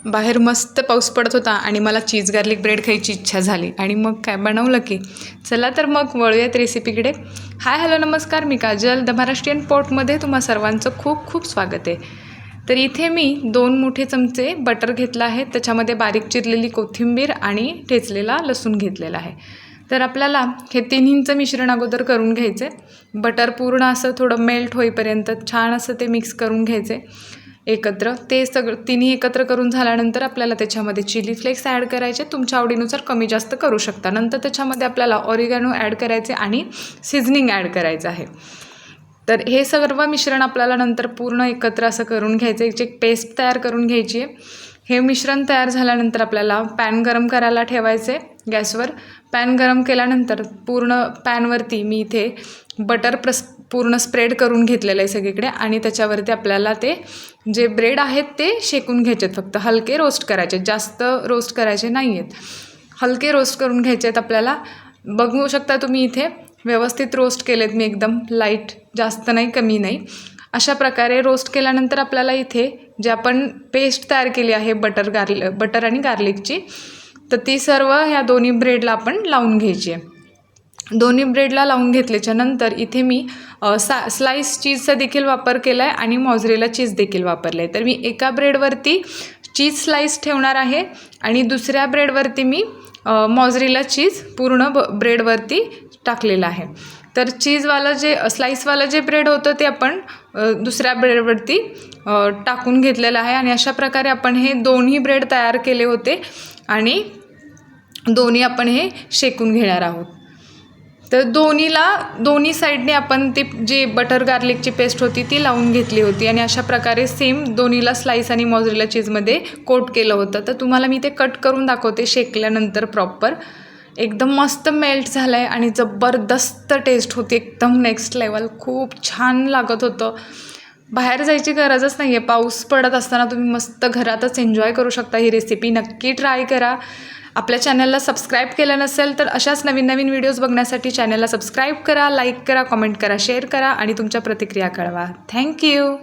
बाहेर मस्त पाऊस पडत होता आणि मला चीज गार्लिक ब्रेड खायची इच्छा झाली आणि मग काय बनवलं की चला तर मग वळूयात रेसिपीकडे. हाय हॅलो नमस्कार, मी काजल. द महाराष्ट्रीयन पोर्टमध्ये तुम्हा सर्वांचं खूप खूप स्वागत आहे. तर इथे मी 2 मोठे चमचे बटर घेतला आहे, त्याच्यामध्ये बारीक चिरलेली कोथिंबीर आणि ठेचलेला लसूण घेतलेला आहे. तर आपल्याला हे तिन्हींचं मिश्रण अगोदर करून घ्यायचं आहे. बटर पूर्ण असं थोडं मेल्ट होईपर्यंत छान असं ते मिक्स करून घ्यायचं आहे एकत्र. ते सगळं तिन्ही एकत्र करून झाल्यानंतर आपल्याला त्याच्यामध्ये चिली फ्लेक्स ॲड करायचे, तुमच्या आवडीनुसार कमी जास्त करू शकता. नंतर त्याच्यामध्ये आपल्याला ऑरिगॅनो ॲड करायचे आणि सीझनिंग ॲड करायचं आहे. तर हे सर्व मिश्रण आपल्याला नंतर पूर्ण एकत्र असं करून घ्यायचं, एक पेस्ट तयार करून घ्यायची आहे. हे मिश्रण तयार झाल्यानंतर आपल्याला पॅन गरम करायला ठेवायचे गॅसवर. पॅन गरम केल्यानंतर पूर्ण पॅनवरती मी इथे बटर पूर्ण स्प्रेड करून घेतलेलं आहे सगळीकडे आणि त्याच्यावरती आपल्याला ते जे ब्रेड आहेत ते शेकून घ्यायचे आहेत. फक्त हलके रोस्ट करायचे, जास्त रोस्ट करायचे नाही आहेत, हलके रोस्ट करून घ्यायचे आहेत आपल्याला. बघू शकता तुम्ही इथे व्यवस्थित रोस्ट केलेत मी, एकदम लाईट, जास्त नाही कमी नाही. अशा प्रकारे रोस्ट केल्यानंतर आपल्याला इथे जे आपण पेस्ट तयार केली आहे बटर आणि गार्लिकची, तर ती सर्व ह्या दोन्ही ब्रेडला आपण लावून घ्यायची आहे. दोन्ही ब्रेडला लावून घेतल्याच्या नंतर इथे मी स्लाइस चीजचा देखील वापर केला आहे आणि मॉझरेला चीज देखील वापरलं आहे. तर मी एका ब्रेडवरती चीज स्लाइस ठेवणार आहे आणि दुसऱ्या ब्रेडवरती मी मॉझरेला चीज पूर्ण ब्रेडवरती टाकलेलं आहे. तर चीजवालं जे स्लाइसवालं जे ब्रेड होतं ते आपण दुसऱ्या ब्रेडवरती टाकून घेतलेलं आहे आणि अशा प्रकारे आपण हे दोन्ही ब्रेड तयार केले होते आणि दोन्ही आपण हे शेकून घेणार आहोत. तर दोन्ही साईडने आपण ती जी बटर गार्लिकची पेस्ट होती ती लावून घेतली होती आणि अशा प्रकारे सेम दोन्हीला स्लाइस आणि मॉझरेला चीजमध्ये कोट केलं होतं. तर तुम्हाला मी ते कट करून दाखवते शेकल्यानंतर. प्रॉपर एकदम मस्त मेल्ट झालं आहे आणि जबरदस्त टेस्ट होती, एकदम नेक्स्ट लेवल. खूप छान लागत होतं. बाहेर जायची गरजच नाही आहे. पाऊस पडत असताना तुम्ही मस्त घरातच एन्जॉय करू शकता. ही रेसिपी नक्की ट्राय करा. आपल्या चॅनलला सबस्क्राईब केलं नसेल तर अशाच नवीन नवीन व्हिडिओज बघण्यासाठी चॅनलला सबस्क्राईब करा, लाईक करा, कमेंट करा, शेअर करा आणि तुमच्या प्रतिक्रिया कळवा. थँक्यू.